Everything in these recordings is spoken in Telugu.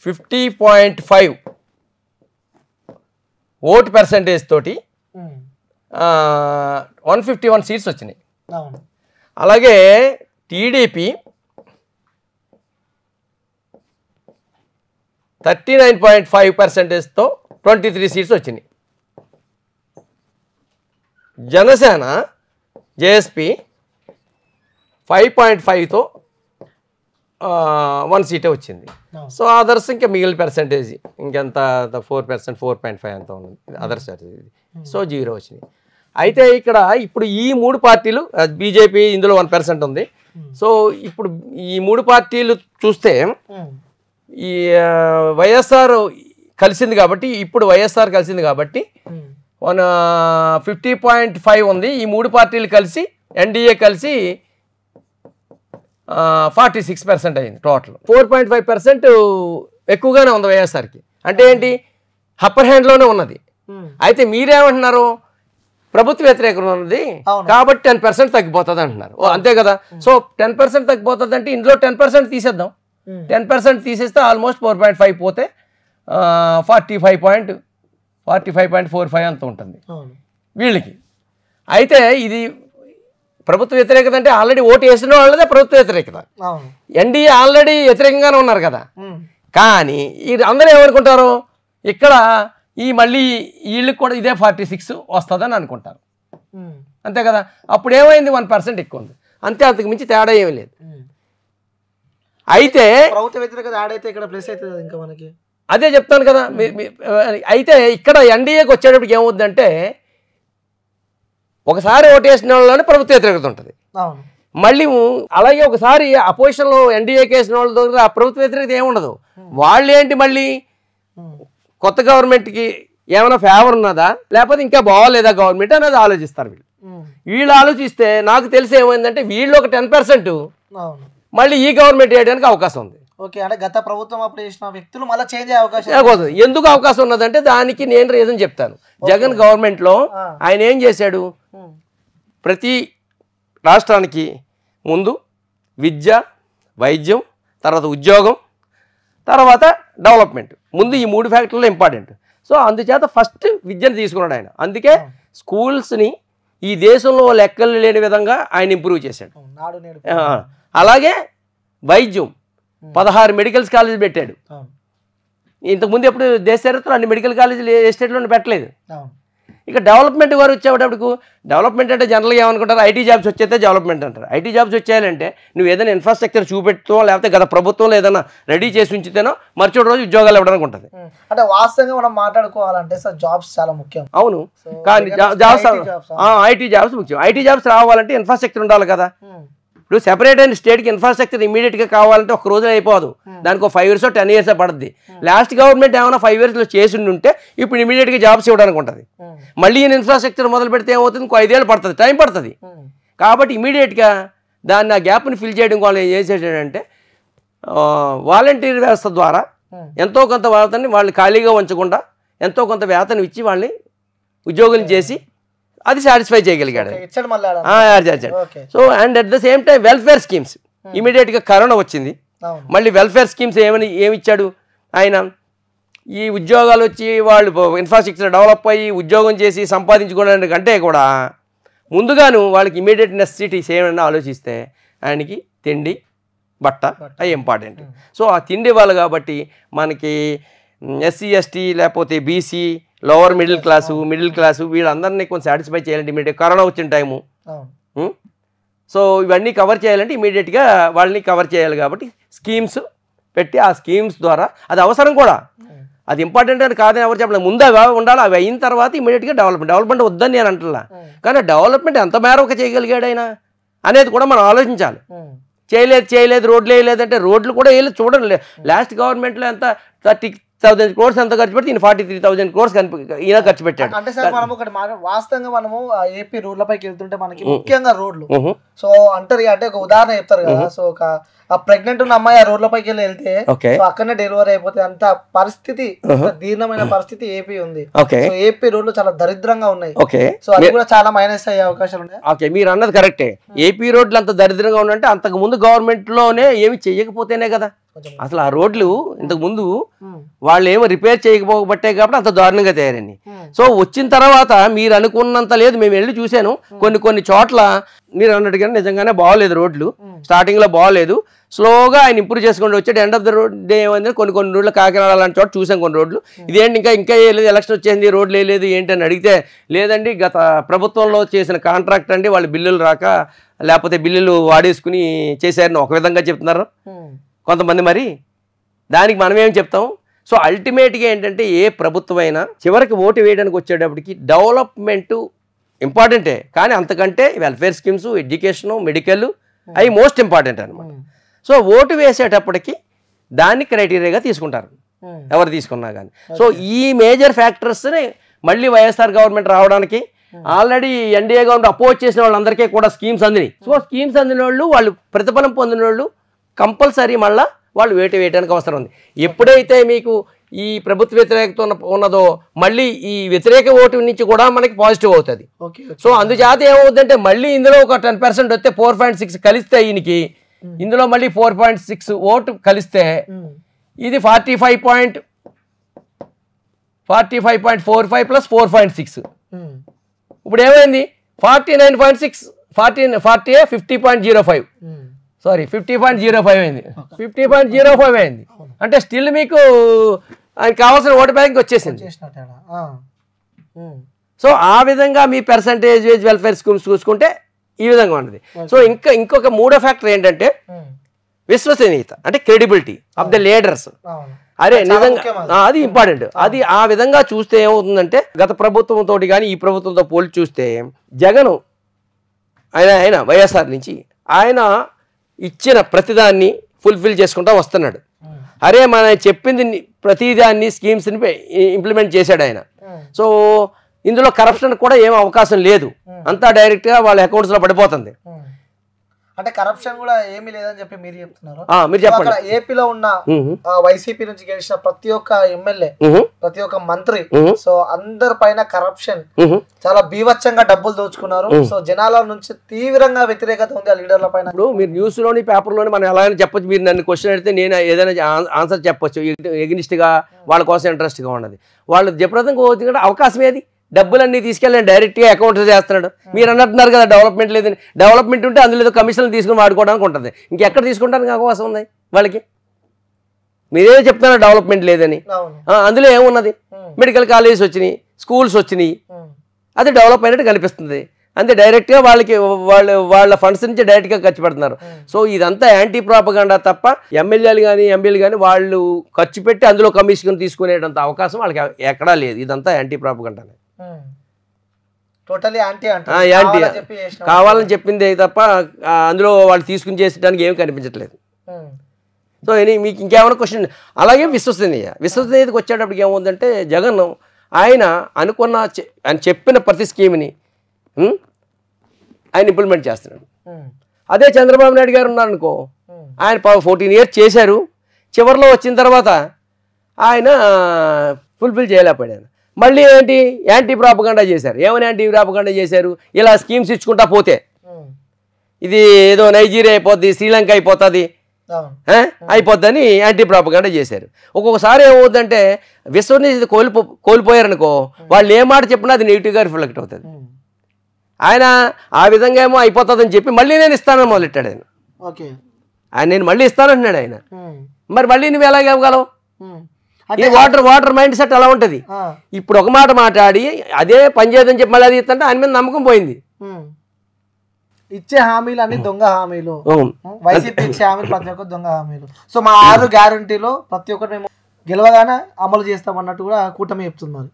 50.5 ఓటు పర్సెంటేజ్ తోటి 151 సీట్స్ వచ్చినాయి. అలాగే టీడీపీ 39.5%తో 23 సీట్స్ వచ్చినాయి. జనసేన జేఎస్పీ 5.5తో 1 సీటే వచ్చింది. సో అదర్స్ ఇంకా మిగిలిన పర్సెంటేజ్ ఇంకెంత 4%, 4.5 అంత ఉంది అదర్స్. సో 0 వచ్చినాయి. అయితే ఇక్కడ ఇప్పుడు ఈ 3 పార్టీలు, బీజేపీ ఇందులో 1% ఉంది. సో ఇప్పుడు ఈ 3 పార్టీలు చూస్తే ఈ వైఎస్ఆర్ కలిసింది కాబట్టి, ఇప్పుడు వైఎస్ఆర్ కలిసింది కాబట్టి 50.5 ఉంది. ఈ 3 పార్టీలు కలిసి ఎన్డీఏ కలిసి 46% అయింది టోటల్. 4.5% ఎక్కువగానే ఉంది వైఎస్ఆర్కి. అంటే ఏంటి, అప్పర్ హ్యాండ్లోనే ఉన్నది. అయితే మీరేమంటున్నారు, ప్రభుత్వ వ్యతిరేకం ఉన్నది కాబట్టి 10% తగ్గిపోతుంది అంటున్నారు. అంతే కదా. సో 10% తగ్గిపోతుంది అంటే ఇందులో 10% తీసేద్దాం. 10% తీసేస్తే ఆల్మోస్ట్ 4.5 పోతే 45.45 అంత ఉంటుంది వీళ్ళకి. అయితే ఇది ప్రభుత్వ వ్యతిరేకత అంటే ఆల్రెడీ ఓటు వేసిన వాళ్ళదే ప్రభుత్వ వ్యతిరేకత. ఎన్డీఏ ఆల్రెడీ వ్యతిరేకంగానే ఉన్నారు కదా. కానీ ఇది అందరూ ఏమనుకుంటారు, ఇక్కడ ఈ మళ్ళీ వీళ్ళకి కూడా ఇదే 46 వస్తుందని అనుకుంటారు. అంతే కదా. అప్పుడు ఏమైంది, 1% ఎక్కువ ఉంది అంతే, అంతకు మించి తేడా ఏమీ లేదు. అయితే ప్రభుత్వ వ్యతిరేకత యాడ్ అయితే ఇక్కడ ప్లస్ అవుతుంది ఇంకా మనకి. అదే చెప్తాను కదా. అయితే ఇక్కడ ఎన్డీఏకి వచ్చేటప్పటికి ఏమవుతుందంటే, ఒకసారి ఓటేసిన వాళ్ళలోనే ప్రభుత్వ వ్యతిరేకత ఉంటుంది. మళ్ళీ అలాగే ఒకసారి అపోజిషన్లో ఎన్డీఏకి వేసిన వాళ్ళ దగ్గర ఆ ప్రభుత్వ వ్యతిరేకత ఏముండదు. వాళ్ళు ఏంటి, మళ్ళీ కొత్త గవర్నమెంట్కి ఏమైనా ఫేవర్ ఉన్నదా లేకపోతే ఇంకా బాగోలేదా గవర్నమెంట్ అనేది ఆలోచిస్తారు వీళ్ళు. వీళ్ళు ఆలోచిస్తే నాకు తెలిసి ఏమైందంటే, వీళ్ళు ఒక 10% మళ్ళీ ఈ గవర్నమెంట్ వేయడానికి అవకాశం ఉంది. ఓకే, అంటే గత ప్రభుత్వం అప్పుడు చేసిన వ్యక్తులు మళ్ళీ చేంజ్ అయ్యే అవకాశం. ఎందుకు అవకాశం ఉన్నదంటే దానికి నేను రీజన్ చెప్తాను. జగన్ గవర్నమెంట్లో ఆయన ఏం చేశాడు, ప్రతి రాష్ట్రానికి ముందు విద్య, వైద్యం, తర్వాత ఉద్యోగం, తర్వాత డెవలప్మెంట్, ముందు ఈ 3 ఫ్యాక్టర్లు ఇంపార్టెంట్. సో అందుచేత ఫస్ట్ విద్యను తీసుకున్నాడు ఆయన. అందుకే స్కూల్స్ని ఈ దేశంలో లెక్కలు లేని విధంగా ఆయన ఇంప్రూవ్ చేశాడు. అలాగే వైద్యం 16 మెడికల్ కాలేజీలు పెట్టాడు. ఇంతకుముందు ఎప్పుడు దేశ చరిత్రలో అన్ని మెడికల్ కాలేజీలు ఏ స్టేట్లో పెట్టలేదు. ఇక డెవలప్మెంట్ వారు వచ్చేటప్పుడు, డెవలప్మెంట్ అంటే జనరల్గా ఏమనుకుంటారు, ఐటీ జాబ్స్ వచ్చేస్తే డెవలప్మెంట్ అంటారు. ఐటీ జాబ్స్ వచ్చేయాలంటే నువ్వు ఏదైనా ఇన్ఫ్రాస్ట్రక్చర్ చూపెట్టుతో లేకపోతే గత ప్రభుత్వంలో ఏదైనా రెడీ చేసి ఉంచితేనో మరుసటి రోజు ఉద్యోగాలు ఇవ్వడానికి ఉంటుంది. అంటే వాస్తవంగా మనం మాట్లాడుకోవాలంటే సార్ జాబ్స్ చాలా ముఖ్యం. అవును, కానీ జాబ్స్ ఐటీ జాబ్స్ ముఖ్యం. ఐటీ జాబ్స్ రావాలంటే ఇన్ఫ్రాస్ట్రక్చర్ ఉండాలి కదా. ఇప్పుడు సెపరేట్ అయిన స్టేట్కి ఇన్ఫ్రాస్ట్రక్చర్ ఇమీడియట్గా కావాలంటే ఒక రోజులో అయిపోదు, దానికి 5 years 10 years పడుతుంది. లాస్ట్ గవర్నమెంట్ ఏమైనా 5 yearsలో చేసి ఉంటే ఇప్పుడు ఇమీడియట్గా జాబ్స్ ఇవ్వడానికి ఉంటుంది. మళ్ళీ ఇన్ఫ్రాస్ట్రక్చర్ మొదలు పెడితే ఏమవుతుంది, ఇంకో 5 years పడుతుంది, టైం పడుతుంది. కాబట్టి ఇమీడియట్గా దాన్ని ఆ గ్యాప్ని ఫిల్ చేయడం వాళ్ళు ఏం చేసేటంటే వాలంటీర్ వ్యవస్థ ద్వారా ఎంతో కొంత వేతనాన్ని వాళ్ళు ఖాళీగా ఉంచకుండా ఎంతో కొంత వేతనం ఇచ్చి వాళ్ళని ఉద్యోగులు చేసి అది సాటిస్ఫై చేయగలిగాడు. So and at the same time welfare schemes ఇమీడియట్గా కరోనా వచ్చింది, మళ్ళీ వెల్ఫేర్ స్కీమ్స్ ఏమిచ్చాడు ఆయన, ఈ ఉద్యోగాలు వచ్చి వాళ్ళు ఇన్ఫ్రాస్ట్రక్చర్ డెవలప్ అయ్యి ఉద్యోగం చేసి సంపాదించుకోవడానికి కంటే కూడా ముందుగాను వాళ్ళకి ఇమీడియట్ నెసెసిటీస్ ఏమైనా ఆలోచిస్తే ఆయనకి తిండి బట్ట అవి ఇంపార్టెంట్. సో ఆ తిండి ఇవ్వాలి కాబట్టి మనకి ఎస్సీ ఎస్టీ లేకపోతే బీసీ లోవర్ మిడిల్ క్లాసు వీళ్ళందరినీ కొంచెం సాటిస్ఫై చేయాలంటే ఇమీడియట్ కరోనా వచ్చిన టైము. సో ఇవన్నీ కవర్ చేయాలంటే ఇమీడియట్గా వాళ్ళని కవర్ చేయాలి కాబట్టి స్కీమ్స్ పెట్టి ఆ స్కీమ్స్ ద్వారా అది అవసరం కూడా, అది ఇంపార్టెంట్ అని కాదని ఎవరు చెప్పలేదు. ముందే ఉండాలి, అవి అయిన తర్వాత ఇమీడియట్గా డెవలప్మెంట్ వద్దని నేను అంటున్నా. కానీ డెవలప్మెంట్ ఎంత మేరకు చేయగలిగాడు ఆయన అనేది కూడా మనం ఆలోచించాలి. చేయలేదు రోడ్లు వేయలేదంటే రోడ్లు కూడా వేయలేదు చూడండి. లాస్ట్ గవర్నమెంట్లో ఎంత 30,000 crores ఎంత ఖర్చు పెడితే 43,000 crores ఈయన ఖర్చు పెట్టాడు. అంటే సార్ మనం ఒకటి వాస్తవంగా మనము ఏపీ రోడ్లపైకి వెళ్తుంటే మనకి ముఖ్యంగా రోడ్లు సో అంటారు, అంటే ఒక ఉదాహరణ చెప్తారు కదా. సో ఒక ఆ ప్రెగ్నెంట్ ఉన్న అమ్మాయి ఆ రోడ్ల పైకి వెళ్తే అక్కడనే డెలివరీ అయిపోతే అంత పరిస్థితి, దీర్ఘమైన పరిస్థితి ఏపీ ఉంది. సో ఏపీ రోడ్లు చాలా దరిద్రంగా ఉన్నాయి. సో అది కూడా చాలా మైనస్ అయ్యే అవకాశాలు ఉన్నాయి. ఓకే, మీరు అన్నది కరెక్టే. ఏపీ రోడ్లు అంత దరిద్రంగా ఉన్నాయంటే అంతకు ముందు గవర్నమెంట్ లోనే ఏమి చెయ్యకపోతేనే కదా. అసలు ఆ రోడ్లు ఇంతకు ముందు వాళ్ళు ఏమో రిపేర్ చేయకపోబట్టే కాబట్టి అంత దారుణంగా తయారండి. సో వచ్చిన తర్వాత మీరు అనుకున్నంత లేదు. మేము వెళ్ళి చూశాను కొన్ని చోట్ల మీరు అన్నట్టుగా నిజంగానే బాగోలేదు రోడ్లు. స్టార్టింగ్ లో బాగోలేదు, స్లోగా ఆయన ఇంప్రూవ్ చేసుకుంటూ వచ్చాడు. End of the road day ఏమైంది, కొన్ని రోడ్లు కాకినాడ లాంటి చోట చూసాం కొన్ని రోడ్లు. ఇదేంటి ఇంకా వేయలేదు, ఎలక్షన్ వచ్చేసింది, రోడ్లు వేయలేదు ఏంటి అని అడిగితే, లేదండి గత ప్రభుత్వంలో చేసిన కాంట్రాక్ట్ అండి, వాళ్ళు బిల్లులు రాక లేకపోతే బిల్లులు వాడేసుకుని చేశారని ఒక విధంగా చెప్తున్నారు కొంతమంది. మరి దానికి మనం ఏం చెప్తాం? సో అల్టిమేట్గా ఏంటంటే ఏ ప్రభుత్వం అయినా చివరికి ఓటు వేయడానికి వచ్చేటప్పటికి డెవలప్మెంటు ఇంపార్టెంటే, కానీ అంతకంటే వెల్ఫేర్ స్కీమ్స్, ఎడ్యుకేషను, మెడికల్ అవి మోస్ట్ ఇంపార్టెంట్ అనమాట. సో ఓటు వేసేటప్పటికి దాన్ని క్రైటీరియాగా తీసుకుంటారు ఎవరు తీసుకున్నా కానీ. సో ఈ మేజర్ ఫ్యాక్టర్స్ని మళ్ళీ వైఎస్ఆర్ గవర్నమెంట్ రావడానికి ఆల్రెడీ ఎన్డీఏ గవర్నమెంట్ అపోజ్ చేసిన వాళ్ళందరికీ కూడా స్కీమ్స్ అందినాయి. సో స్కీమ్స్ అందిన వాళ్ళు ప్రతిఫలం పొందిన వాళ్ళు కంపల్సరీ మళ్ళీ వాళ్ళు వేటు వేయడానికి అవసరం ఉంది. ఎప్పుడైతే మీకు ఈ ప్రభుత్వ వ్యతిరేకత ఉన్నదో మళ్ళీ ఈ వ్యతిరేక ఓటు నుంచి కూడా మనకి పాజిటివ్ అవుతుంది. సో అందుచేత ఏమవుతుందంటే మళ్ళీ ఇందులో ఒక 10% వస్తే 4.6 కలిస్తే ఈయనకి, ఇందులో మళ్ళీ 4.6 ఓటు కలిస్తే ఇది 45.45 ప్లస్ 4.6 ఇప్పుడు ఏమైంది 49.6 50.05 సారీ 50.05 అయింది. 50.05 అయింది అంటే స్టిల్ మీకు ఆయనకి కావాల్సిన ఓటు బ్యాంక్ వచ్చేసింది. సో ఆ విధంగా మీ పర్సంటేజ్ వెల్ఫేర్ స్కీమ్స్ చూసుకుంటే ఈ విధంగా ఉంటుంది. సో ఇంకొక మూడో ఫ్యాక్టర్ ఏంటంటే విశ్వసనీయత, అంటే క్రెడిబిలిటీ ఆఫ్ ద లీడర్స్. అరే నిజంగా అది ఇంపార్టెంట్. అది ఆ విధంగా చూస్తే ఏమవుతుందంటే గత ప్రభుత్వంతో కానీ ఈ ప్రభుత్వంతో పోల్చి చూస్తే జగన్ ఆయన వైఎస్ఆర్ నుంచి ఆయన ఇచ్చిన ప్రతిదాన్ని ఫుల్ఫిల్ చేసుకుంటూ వస్తున్నాడు. అరే మన చెప్పింది ప్రతిదాన్ని స్కీమ్స్ని ఇంప్లిమెంట్ చేశాడు ఆయన. సో ఇందులో కరప్షన్ కూడా ఏం అవకాశం లేదు, అంతా డైరెక్ట్గా వాళ్ళ అకౌంట్స్లో పడిపోతుంది. అంటే కరప్షన్ కూడా ఏమీ లేదని చెప్పి మీరు చెప్తున్నారు. మీరు చెప్పండి. ఏపీలో ఉన్న వైసీపీ నుంచి గెలిచిన ప్రతి ఒక్క ఎమ్మెల్యే, ప్రతి ఒక్క మంత్రి, సో అందరి పైన కరప్షన్, చాలా బీభత్సంగా డబ్బులు దోచుకున్నారు. సో జనాల నుంచి తీవ్రంగా వ్యతిరేకత ఉంది ఆ లీడర్ల పైన. ఇప్పుడు మీరు న్యూస్ లోని పేపర్ లోని మనం ఎలా చెప్పొచ్చు, మీరు నన్ను క్వశ్చన్ అడిగితే నేను ఏదైనా ఆన్సర్ చెప్పొచ్చు. ఎగ్నిస్ట్ గా వాళ్ళ కోసం ఇంట్రెస్ట్ గా ఉన్నది, వాళ్ళు జబర్దస్తంగా అవుతుంది అవకాశం ఏది, డబ్బులన్నీ తీసుకెళ్ళి డైరెక్ట్గా అకౌంట్ చేస్తున్నాడు. మీరు అన్నట్టున్నారు కదా డెవలప్మెంట్ లేదని. డెవలప్మెంట్ ఉంటే అందులో కమిషన్లు తీసుకుని వాడుకోవడానికి ఉంటుంది, ఇంకెక్కడ తీసుకుంటానికి అవకాశం ఉంది వాళ్ళకి? మీరే చెప్తున్నారు డెవలప్మెంట్ లేదని. అందులో ఏమున్నది, మెడికల్ కాలేజెస్ వచ్చినాయి, స్కూల్స్ వచ్చినాయి, అది డెవలప్ అయినట్టు కనిపిస్తుంది. అంతే, డైరెక్ట్గా వాళ్ళ ఫండ్స్ నుంచి డైరెక్ట్గా ఖర్చు పెడుతున్నారు. సో ఇదంతా యాంటీ ప్రాపగాండా తప్ప ఎమ్మెల్యేలు కానీ ఎంపీలు కానీ వాళ్ళు ఖర్చు పెట్టి అందులో కమిషన్ తీసుకునేటంత అవకాశం వాళ్ళకి ఎక్కడా లేదు. ఇదంతా యాంటీ ప్రాపగాండానే, యాంటీ కావాలని చెప్పింది తప్ప అందులో వాళ్ళు తీసుకుని చేసడానికి ఏమి కనిపించట్లేదు. సో మీకు ఇంకేమైనా క్వశ్చన్? అలాగే విశ్వసనీయతకు వచ్చేటప్పటికి ఏముందంటే జగన్ ఆయన ఆయన చెప్పిన ప్రతి స్కీమ్ని ఆయన ఇంప్లిమెంట్ చేస్తున్నాడు. అదే చంద్రబాబు నాయుడు గారు ఉన్నారనుకో, ఆయన 14 years చేశారు, చివరిలో వచ్చిన తర్వాత ఆయన ఫుల్ఫిల్ చేయలేకపోయాడు. మళ్ళీ ఏంటి యాంటీ ప్రాపగాండా చేశారు. ఏమని యాంటీ ప్రాపగాండా చేశారు? ఇలా స్కీమ్స్ ఇచ్చుకుంటా పోతే ఇది ఏదో నైజీరియా అయిపోద్ది, శ్రీలంక అయిపోతుంది, అయిపోద్దని యాంటీ ప్రాపగాండా చేశారు. ఒక్కొక్కసారి ఏమవుతుందంటే విశ్వసనీయత కోల్పోయారనుకో, వాళ్ళు ఏ మాట చెప్పినా అది నెగిటివ్గా రిఫ్లెక్ట్ అవుతుంది. ఆయన ఆ విధంగా ఏమో అయిపోతుందని చెప్పి మళ్ళీ నేను ఇస్తానని మొదలెట్టాడు ఆయన. నేను మళ్ళీ ఇస్తానంటున్నాడు ఆయన. మరి మళ్ళీ నువ్వు ఎలాగ ఇవ్వగలవు? ఈ వాటర్ మైండ్ సెట్ అలా ఉంటుంది. ఇప్పుడు ఒక మాట మాట్లాడి అదే పని చేయదని చెప్పి మళ్ళీ అది ఇస్తుంటే ఆయన మీద నమ్మకం పోయింది. ఇచ్చే హామీలు అన్ని దొంగ హామీలు, వైసీపీ ఇచ్చే హామీలు ప్రతి ఒక్కరు దొంగ హామీలు. సో మా 6 గ్యారంటీలో ప్రతి ఒక్కటి మేము గెలవగానే అమలు చేస్తామన్నట్టు కూడా కూటమి చెప్తున్నారు.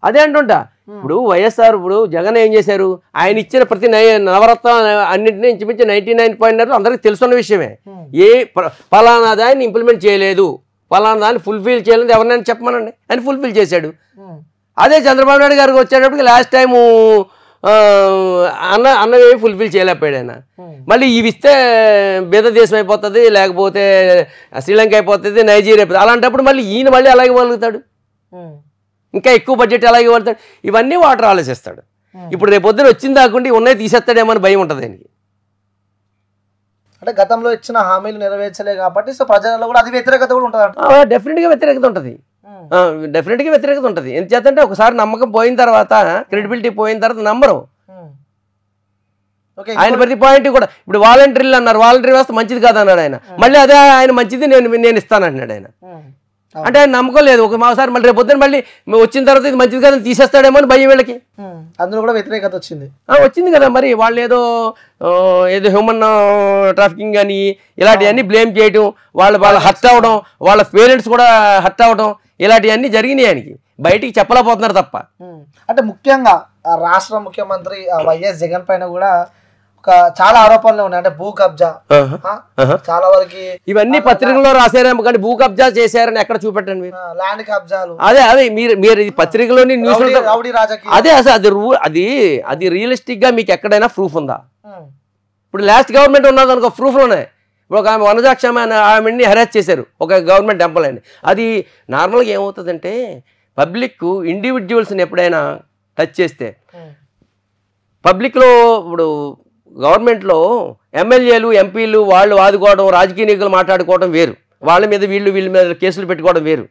అదే అంటుంటా. ఇప్పుడు వైఎస్ఆర్ ఇప్పుడు జగన్ ఏం చేశారు, ఆయన ఇచ్చిన ప్రతి నవరత్న అన్నింటినీ ఇంచుమించు 99.9 అందరికీ తెలుసున్న విషయమే. ఏ ఫలానా దాన్ని ఇంప్లిమెంట్ చేయలేదు, ఫలానా దాన్ని ఫుల్ఫిల్ చేయలేదు ఎవరినైనా చెప్పమనండి, ఆయన ఫుల్ఫిల్ చేశాడు. అదే చంద్రబాబు నాయుడు గారికి వచ్చేటప్పటికి లాస్ట్ టైము అన్నవి ఫుల్ఫిల్ చేయలేకపోయాడు ఆయన. మళ్ళీ ఇవి ఇస్తే బీద దేశం అయిపోతుంది, లేకపోతే శ్రీలంక అయిపోతుంది, నైజీరియా అయిపోతుంది. అలాంటప్పుడు మళ్ళీ ఈయన మళ్ళీ అలాగే ఇవ్వగలుగుతాడు, ఇంకా ఎక్కువ బడ్జెట్ అలాగే ఇవ్వగలుగుతాడు. ఇవన్నీ వాటర్ ఆలోచిస్తాడు. ఇప్పుడు రేపు పొద్దున వచ్చింది దాకుండా ఉన్నాయి తీసేస్తాడేమో అని భయం ఉంటుంది ఆయనకి. అంటే గతంలో ఇచ్చిన హామీలు నెరవేర్చలే కాబట్టి సో ప్రజలలో కూడా అది వ్యతిరేకత కూడా ఉంటుంది. డెఫినెట్గా వ్యతిరేకత ఉంటుంది, డెఫినెట్గా వ్యతిరేకత ఉంటుంది. ఎందుచేతంటే ఒకసారి నమ్మకం పోయిన తర్వాత, క్రెడిబిలిటీ పోయిన తర్వాత నమ్మరు. ఆయన ప్రతి పాయింట్ కూడా ఇప్పుడు వాలంటీర్లు అన్నారు, వాలంటీర్ వ్యవస్థ మంచిది కాదన్నాడు ఆయన. మళ్ళీ అదే ఆయన మంచిది నేను ఇస్తానంటున్నాడు ఆయన. అంటే ఆయన నమ్మకం లేదు. ఒకసారి మళ్ళీ రేపు పొద్దున మళ్ళీ వచ్చిన తర్వాత ఇది మంచిది కదా తీసేస్తాడేమో అని భయం వీళ్ళకి. అందులో కూడా వ్యతిరేకత వచ్చింది కదా. మరి వాళ్ళు ఏదో హ్యూమన్ ట్రాఫికింగ్ అని ఇలాంటివన్నీ బ్లేమ్ చేయడం, వాళ్ళు హర్ట్ అవ్వడం, వాళ్ళ పేరెంట్స్ కూడా హర్ట్ అవ్వడం, ఇలాంటివన్నీ జరిగినాయి. ఆయనకి బయటికి చెప్పలేకపోతున్నారు తప్ప. అంటే ముఖ్యంగా రాష్ట్ర ముఖ్యమంత్రి వైఎస్ జగన్ పైన కూడా చాలా ఆరోపణలు ఉన్నాయి. అంటే భూ కబ్జా చాలా వరకు ఇవన్నీ పత్రికల్లో రాశారేమో కానీ భూ కబ్జా చేశారని ఎక్కడ చూపెట్టండి మీరు. ల్యాండ్ కబ్జాలు అదే మీరు పత్రికలోని న్యూస్ అదే అసలు అది రియలిస్టిక్ గా మీకు ఎక్కడైనా ప్రూఫ్ ఉందా? ఇప్పుడు లాస్ట్ గవర్నమెంట్ ఉన్నది అనుకో ప్రూఫ్లోనే. ఇప్పుడు ఒక ఆమె వనజాక్షమ ఆమెని హెరాస్ చేశారు ఒక గవర్నమెంట్ ఎంప్లాయీని. అది నార్మల్గా ఏమవుతుందంటే పబ్లిక్ ఇండివిజువల్స్ని ఎప్పుడైనా టచ్ చేస్తే పబ్లిక్లో ఇప్పుడు గవర్నమెంట్లో ఎమ్మెల్యేలు ఎంపీలు వాళ్ళు వాదుకోవడం, రాజకీయ నాయకులు మాట్లాడుకోవడం వేరు, వాళ్ళ మీద వీళ్ళ మీద కేసులు పెట్టుకోవడం వేరు.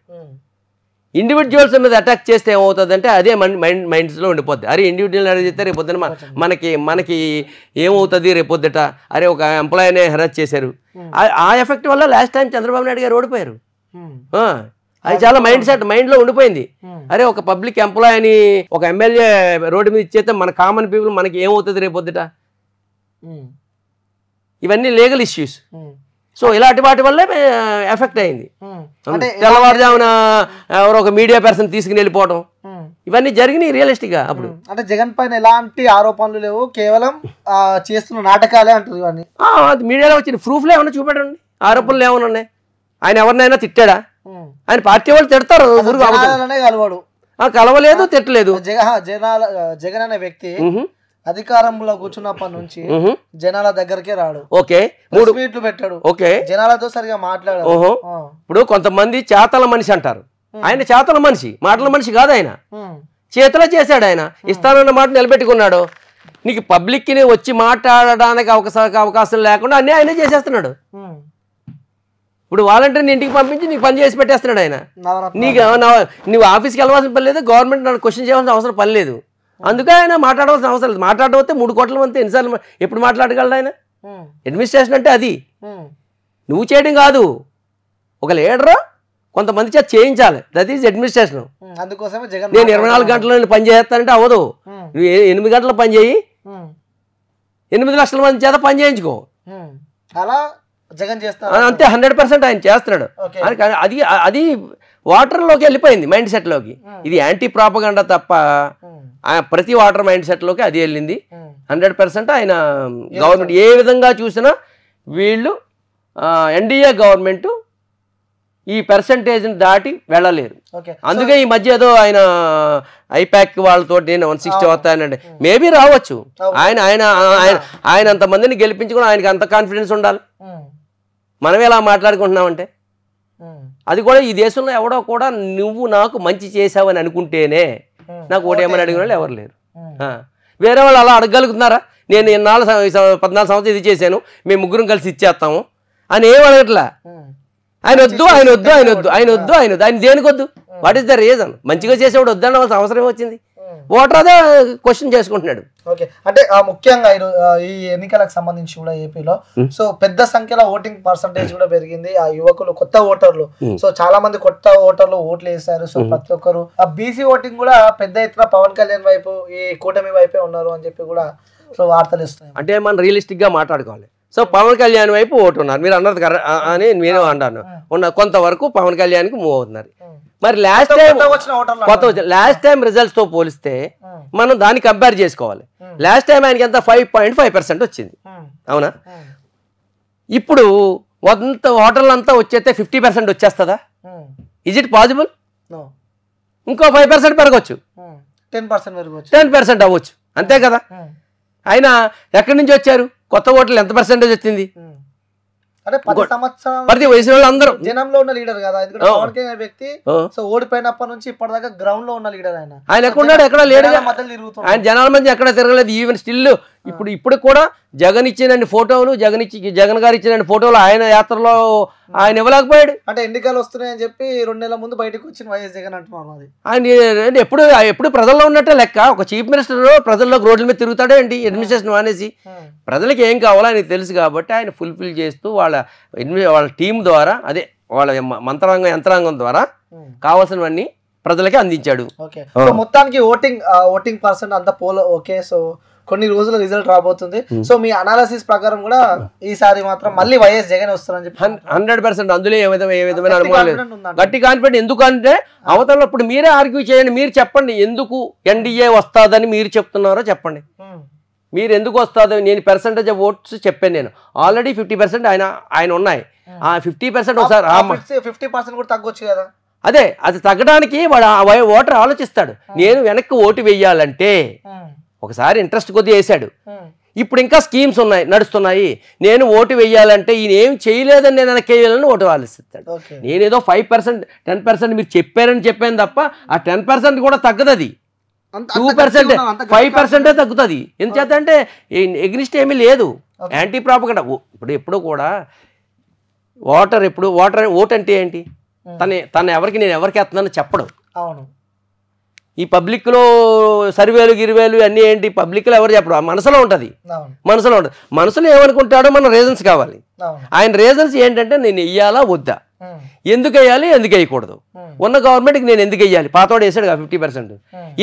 ఇండివిజువల్స్ మీద అటాక్ చేస్తే ఏమవుతుందంటే అదే మైండ్స్లో ఉండిపోద్ది. అరే ఇండివిజువల్ అడిగితే రేపు పొద్దున మనకి ఏమవుతుంది రేపు పొద్దుట, అరే ఒక ఎంప్లాయీనే హెరాస్ చేశారు. ఆ ఎఫెక్ట్ వల్ల లాస్ట్ టైం చంద్రబాబు నాయుడు గారు ఓడిపోయారు. అది చాలా మైండ్లో ఉండిపోయింది. అరే ఒక పబ్లిక్ ఎంప్లాయీని ఒక ఎమ్మెల్యే రోడ్డు మీద ఇచ్చేస్తే మన కామన్ పీపుల్ మనకి ఏమవుతుంది రేపు పొద్దుట. ఇవన్నీ లీగల్ ఇష్యూస్. సో ఇలాంటి వాటి వల్లే ఎఫెక్ట్ అయింది. తెల్లవారుజామున ఎవరో ఒక మీడియా పర్సన్ తీసుకుని వెళ్ళిపోవడం, ఇవన్నీ జరిగినాయి రియలిస్టిక్ గా. అప్పుడు అంటే జగన్ పైన ఎలాంటి ఆరోపణలు లేవు, కేవలం చేస్తున్న నాటకాలే అంటారు. ఇవన్నీ అది మీడియాలో వచ్చిన ప్రూఫ్లు ఏమన్నా చూపెట్టండి. ఆరోపణలు ఏమన్నా ఉన్నాయి? ఆయన ఎవరినైనా తిట్టాడా? ఆయన పార్టీ వాళ్ళు తిడతారు, కలవాడు కలవలేదు, తిట్టలేదు. జగన్ అనే వ్యక్తి అధికారంలో కూర్చున్నప్పటి నుంచి జనాల దగ్గరకే రాడు. ఓకే, మీట్లు పెట్టాడు. ఓకే, జనాలతో సరిగా మాట్లాడాడు. ఇప్పుడు కొంతమంది చేతల మనిషి అంటారు, ఆయన చేతల మనిషి, మాటల మనిషి కాదు. ఆయన చేతలో చేశాడు. ఆయన ఇస్తానన్న మాట నిలబెట్టుకున్నాడు. నీకు పబ్లిక్ ని వచ్చి మాట్లాడడానికి అవకాశం లేకుండా అన్నీ ఆయనే చేసేస్తున్నాడు. ఇప్పుడు వాలంటీర్ని ఇంటికి పంపించి నీకు పని చేసి పెట్టేస్తున్నాడు ఆయన. నీకు నువ్వు ఆఫీస్కి వెళ్ళవలసిన పని లేదు, గవర్నమెంట్ నన్ను క్వశ్చన్ చేయాల్సిన అవసరం పని లేదు. అందుకే ఆయన మాట్లాడవలసిన అవసరం లేదు. మాట్లాడకపోతే 3 కోట్ల మంది ఎన్నిసార్లు ఎప్పుడు మాట్లాడగలడు ఆయన? అడ్మినిస్ట్రేషన్ అంటే అది నువ్వు చేయడం కాదు, ఒక లీడరు కొంతమంది చేత చేయించాలి. That is administration. అందుకోసమే నేను 24 గంటలు పని చేస్తానంటే అవ్వదు. నువ్వు 8 గంటలు పని చేయి, 8 లక్షల మంది చేత పని చేయించుకో. అలా జగన్ చేస్తాడు అంతే. 100% ఆయన చేస్తున్నాడు. అది వాటర్లోకి వెళ్ళిపోయింది, మైండ్ సెట్లోకి. ఇది యాంటీ ప్రాపగండా తప్ప ప్రతి వాటర్ మైండ్ సెట్లోకి అది వెళ్ళింది. 100% ఆయన గవర్నమెంట్ ఏ విధంగా చూసినా వీళ్ళు ఎన్డీఏ గవర్నమెంట్ ఈ పర్సంటేజ్ని దాటి వెళ్ళలేరు. అందుకే ఈ మధ్య ఏదో ఆయన ఐపాక్ వాళ్ళతో నేను 160 వస్తానండి, మేబీ రావచ్చు. ఆయన ఆయన ఆయన అంతమందిని గెలిపించుకుని ఆయనకి అంత కాన్ఫిడెన్స్ ఉండాలి. మనం ఎలా మాట్లాడుకుంటున్నామంటే అది కూడా ఈ దేశంలో ఎవడో కూడా నువ్వు నాకు మంచి చేసావని అనుకుంటేనే నాకు ఓటేమని అడిగిన వాళ్ళు ఎవరు లేరు. వేరే వాళ్ళు అలా అడగలుగుతున్నారా? నేను 14 సంవత్సరాలు ఇది చేశాను, మేము ముగ్గురం కలిసి ఇచ్చేస్తాము అని ఏం అడగట్లా. ఆయన వద్దు, ఆయన వద్దు, ఆయన వద్దు, ఆయన వద్దు, ఆయన వద్దు, ఆయన దేనికి వద్దు? What is the reason? మంచిగా చేసేవాడు వద్దన్న అవసరం వచ్చింది. ఓటర్ అదే క్వశ్చన్ చేసుకుంటున్నాడు. ఓకే, అంటే ముఖ్యంగా ఈ ఎన్నికలకు సంబంధించి కూడా ఏపీలో సో పెద్ద సంఖ్యలో ఓటింగ్ పర్సంటేజ్ కూడా పెరిగింది. ఆ యువకులు, కొత్త ఓటర్లు, సో చాలా మంది కొత్త ఓటర్లు ఓట్లు వేశారు. సో ప్రతి ఒక్కరు ఆ బీసీ ఓటింగ్ కూడా పెద్ద ఎత్తున పవన్ కళ్యాణ్ వైపు, ఈ కూటమి వైపే ఉన్నారు అని చెప్పి కూడా సో వార్తలు ఇస్తున్నాయి. అంటే మనం రియలిస్టిక్ గా మాట్లాడుకోవాలి. సో పవన్ కళ్యాణ్ వైపు ఓటు ఉన్నారు, మీరు అన్నది అని నేను అంటాను. కొంతవరకు పవన్ కళ్యాణ్కి మూవ్ అవుతున్నారు. మరి లాస్ట్ టైం రిజల్ట్స్ తో పోలిస్తే మనం దాన్ని కంపేర్ చేసుకోవాలి. లాస్ట్ టైం ఆయనకి ఎంత 5.5% వచ్చింది, అవునా? ఇప్పుడు ఓటర్లు అంతా వచ్చేస్తే 50% వచ్చేస్తుందా? Is it possible? ఇంకో 5% పెరగచ్చు, 10% పెరగచ్చు, 10% అవ్వచ్చు. అంతే కదా. ఆయన ఎక్కడి నుంచి వచ్చారు, కొత్త ఓట్లు ఎంత పర్సెంటేజ్ వచ్చింది, అంటే 10 సంవత్సరాలు ప్రతి వయసు వాళ్ళు అందరూ జనంలో ఉన్న లీడర్ కదా. ఎందుకంటే పవన్ కళ్యాణ్ వ్యక్తి సో ఓడిపోయినప్పటి నుంచి ఇప్పటిదాకా గ్రౌండ్ లో ఉన్న లీడర్ ఆయన. ఆయన ఎక్కడ ఉన్నాడు, ఎక్కడ లేడు, మధ్యలో తిరుగుతున్నాడు. ఆయన జనాల మధ్య ఎక్కడ తిరగలేదు. ఈవెన్ స్టిల్ ఇప్పుడు కూడా జగన్ ఇచ్చినన్ని ఫోటోలు, జగన్ గారు ఇచ్చిన ఫోటోలు ఆయన యాత్రలో ఆయన ఇవ్వలేకపోయాడు. అంటే ఎన్నికలు వస్తున్నాయని చెప్పి 2 నెలల ముందు బయటకు వచ్చిన వైఎస్ జగన్ అంటున్నారు. అది ఆయన ఎప్పుడు ప్రజల్లో ఉన్నట్టే లెక్క. ఒక చీఫ్ మినిస్టర్ ప్రజల్లో రోడ్ల మీద తిరుగుతాడే ఏంటి, అడ్మినిస్ట్రేషన్ మానేసి. ప్రజలకు ఏం కావాలో ఆయనకు తెలుసు కాబట్టి ఆయన ఫుల్ఫిల్ చేస్తూ వాళ్ళ టీం ద్వారా, అదే వాళ్ళ యంత్రాంగం ద్వారా కావాల్సినవన్నీ ప్రజలకి అందించాడు. మొత్తానికి ఓటింగ్ పర్సెంట్ అంతా పోల్ ఓకే. సో కొన్ని రోజుల రిజల్ట్ రాబోతుంది. సో మీ అనాలిసిస్ ప్రకారం కూడా ఈసారి మాత్రం మళ్ళీ వైఎస్ జగన్ వస్తారని చెప్పి 100%. అందులో ఏ విధమైన అనుమానం లేదు, గట్టి కాన్ఫిడెంట్. ఎందుకంటే అవతల ఇప్పుడు మీరే ఆర్గ్యూ చేయండి, మీరు చెప్పండి ఎందుకు ఎన్డీఏ వస్తుందని మీరు చెప్తున్నారో చెప్పండి. మీరు ఎందుకు వస్తుందో నేను పర్సెంటేజ్ ఆఫ్ ఓట్స్ చెప్పాను. నేను ఆల్రెడీ 50% ఆయన ఉన్నాయి. ఆ 50% ఒకసారి 50% కూడా తగ్గొచ్చు కదా. అదే అది తగ్గడానికి వాడు ఓటర్ ఆలోచిస్తాడు. నేను వెనక్కి ఓటు వేయాలంటే ఒకసారి ఇంట్రెస్ట్ కొద్ది వేసాడు, ఇప్పుడు ఇంకా స్కీమ్స్ నడుస్తున్నాయి, నేను ఓటు వేయాలంటే ఈయన ఏం చేయలేదని నేను వెనక్కి వేయాలని ఓటు ఆలోచిస్తాడు. నేనేదో 5% 10% మీరు చెప్పాను తప్ప ఆ 10% కూడా తగ్గదు. అది 2% 5% తగ్గుతుంది. ఎందుచేత అంటే ఎగ్నిస్ట్ ఏమీ లేదు, యాంటీ ప్రాపగండా. ఎప్పుడు కూడా ఓటు అంటే ఏంటి, తను ఎవరికి నేను ఎవరికి వేస్తున్నాను చెప్పడు. అవును, ఈ పబ్లిక్లో సర్వేలు గిరివేలు అన్నీ ఏంటి, పబ్లిక్లో ఎవరు చెప్పడు, మనసులో ఉంటుంది. మనసులో ఏమనుకుంటాడో మన రీజన్స్ కావాలి. ఆయన రీజన్స్ ఏంటంటే నేను వెయ్యాలా వద్దా, ఎందుకు వేయాలి ఎందుకు వేయకూడదు, ఉన్న గవర్నమెంట్కి నేను ఎందుకు వేయాలి, పాతవాడు వేసాడు 50%,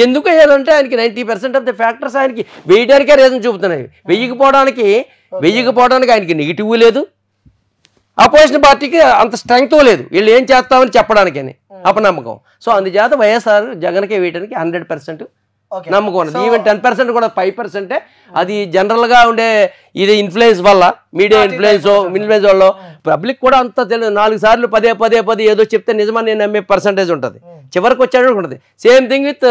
ఎందుకు వేయాలంటే ఆయనకి 90% ఆఫ్ ద ఫ్యాక్టర్స్ ఆయనకి వేయడానికే రీజన్ చూపుతున్నాయి. వెయ్యకపోవడానికి ఆయనకి నెగిటివ్ లేదు, అపోజిషన్ పార్టీకి అంత స్ట్రెంగ్త్ లేదు, వీళ్ళు ఏం చేస్తామని చెప్పడానికి అని అపనమ్మకం. సో అందుచేత వైఎస్ఆర్ జగన్కే వేయడానికి 100% నమ్మకం ఉన్నది. ఈవెన్ 10% కూడా 5%. అది జనరల్గా ఉండే ఇది ఇన్ఫ్లుయెన్స్ వల్ల, మీడియా ఇన్ఫ్లుయెన్స్ వల్ల పబ్లిక్ కూడా అంత తెలియదు. 4 సార్లు పదే ఏదో చెప్తే నిజమని నేను నమ్మే పర్సంటేజ్ ఉంటుంది, చివరికి వచ్చాడు ఉంటుంది. Same thing with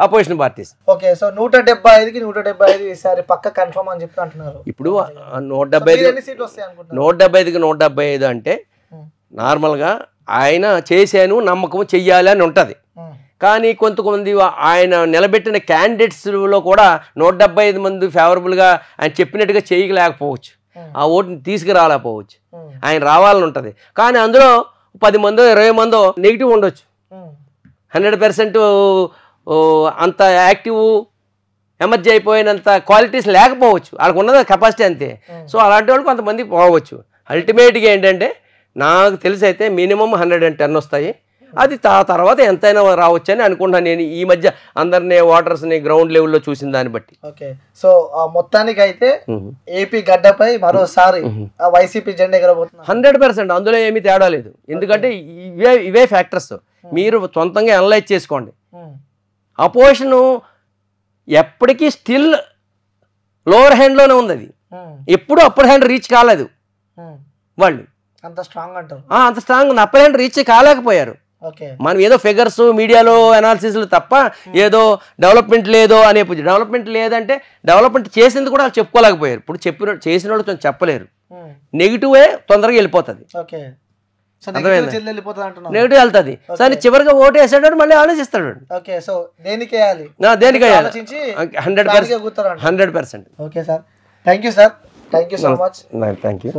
opposition parties. Okay, so 175కి 175 ఈసారి పక్క కన్ఫర్మ్ అని చెప్పి అంటున్నారు. ఇప్పుడు 175కి 175 అంటే నార్మల్గా ఆయన చేశాను నమ్మకం చెయ్యాలి అని ఉంటుంది. కానీ కొంతమంది ఆయన నిలబెట్టిన క్యాండిడేట్స్లో కూడా 175 మంది ఫేవరబుల్గా ఆయన చెప్పినట్టుగా చేయలేకపోవచ్చు, ఆ ఓటుని తీసుకురాలేకపోవచ్చు. ఆయన రావాలని ఉంటుంది, కానీ అందులో 10 మందో 20 మందో నెగిటివ్ ఉండొచ్చు. 100% అంత యాక్టివ్ ఎమర్జీ అయిపోయినంత క్వాలిటీస్ లేకపోవచ్చు, వాళ్ళకు ఉన్నది కెపాసిటీ అంతే. సో అలాంటి వాళ్ళు కొంతమంది పోవచ్చు. అల్టిమేట్గా ఏంటంటే నాకు తెలిసి అయితే మినిమం 110 వస్తాయి. అది తర్వాత ఎంతైనా రావచ్చు అని అనుకుంటున్నాను నేను. ఈ మధ్య అందరినీ ఓటర్స్ని గ్రౌండ్ లెవెల్లో చూసిన దాన్ని బట్టి. ఓకే, సో మొత్తానికి అయితే ఏపీ గడ్డపై మరోసారి వైసీపీ జెండా ఎగరబోతుంది 100%. అందులో ఏమీ తేడా లేదు. ఎందుకంటే ఇవే ఫ్యాక్టర్స్ మీరు సొంతంగా అనలైజ్ చేసుకోండి. అపోజిషన్ ఎప్పటికీ స్టిల్ లోవర్ హ్యాండ్లోనే ఉంది, అది ఎప్పుడు అప్పర్ హ్యాండ్ రీచ్ కాలేదు. వాళ్ళు అంత స్ట్రాంగ్ అంటారు, అంత స్ట్రాంగ్ ఉంది, అప్పర్ హ్యాండ్ రీచ్ కాలేకపోయారు. మనం ఏదో ఫిగర్స్ మీడియాలో అనాలిసిస్లు తప్ప ఏదో డెవలప్మెంట్ లేదో అనే, డెవలప్మెంట్ లేదంటే డెవలప్మెంట్ చేసింది కూడా చెప్పుకోలేకపోయారు. ఇప్పుడు చేసిన వాళ్ళు చెప్పలేరు, నెగిటివే తొందరగా వెళ్ళిపోతుంది, నెగిటివ్ వెళ్తుంది. సరే చివరిగా ఓటు వేసాడు మళ్ళీ ఆలోచిస్తాడు. దేనికి 100%. Okay sir, thank you sir, thank you so much. Thank you.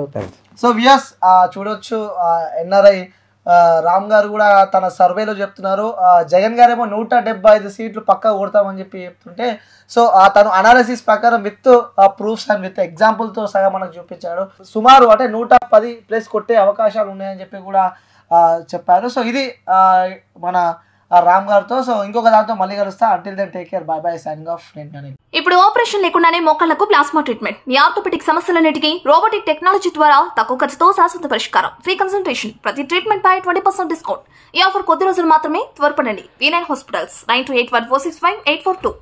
So viewers చూడొచ్చు, ఎన్ఆర్ఐ రామ్ గారు కూడా తన సర్వేలో చెప్తున్నారు జగన్ గారేమో 175 సీట్లు పక్కా ఓడతామని చెప్పి చెప్తుంటే, సో తను అనాలిసిస్ ప్రకారం విత్ ప్రూఫ్స్ అండ్ విత్ ఎగ్జాంపుల్తో సగా మనకు చూపించాడు. సుమారు అంటే 110+ కొట్టే అవకాశాలు ఉన్నాయని చెప్పి కూడా చెప్పారు. సో ఇది మన రామ్ గారితో. సో ఇంకొక దాంతో మళ్ళీ కలుస్తా. Until then take care, bye bye, signing off. ఇప్పుడు ఆపరేషన్ లేకుండానే మోకాళ్లకు ప్లాస్మా ట్రీట్మెంట్, మీ ఆర్థోపెటిక్ సమస్యలన్నిటికీ రోబోటిక్ టెక్నాలజీ ద్వారా తక్కువ ఖర్చుతో శాశ్వత పరిష్కారం, ఫ్రీ కన్సల్టేషన్, ప్రతి ట్రీట్మెంట్ పై 20% డిస్కౌంట్. ఈ ఆఫర్ కొద్ది రోజులు మాత్రమే, త్వరపడండి. V9 hospitals 9281465842.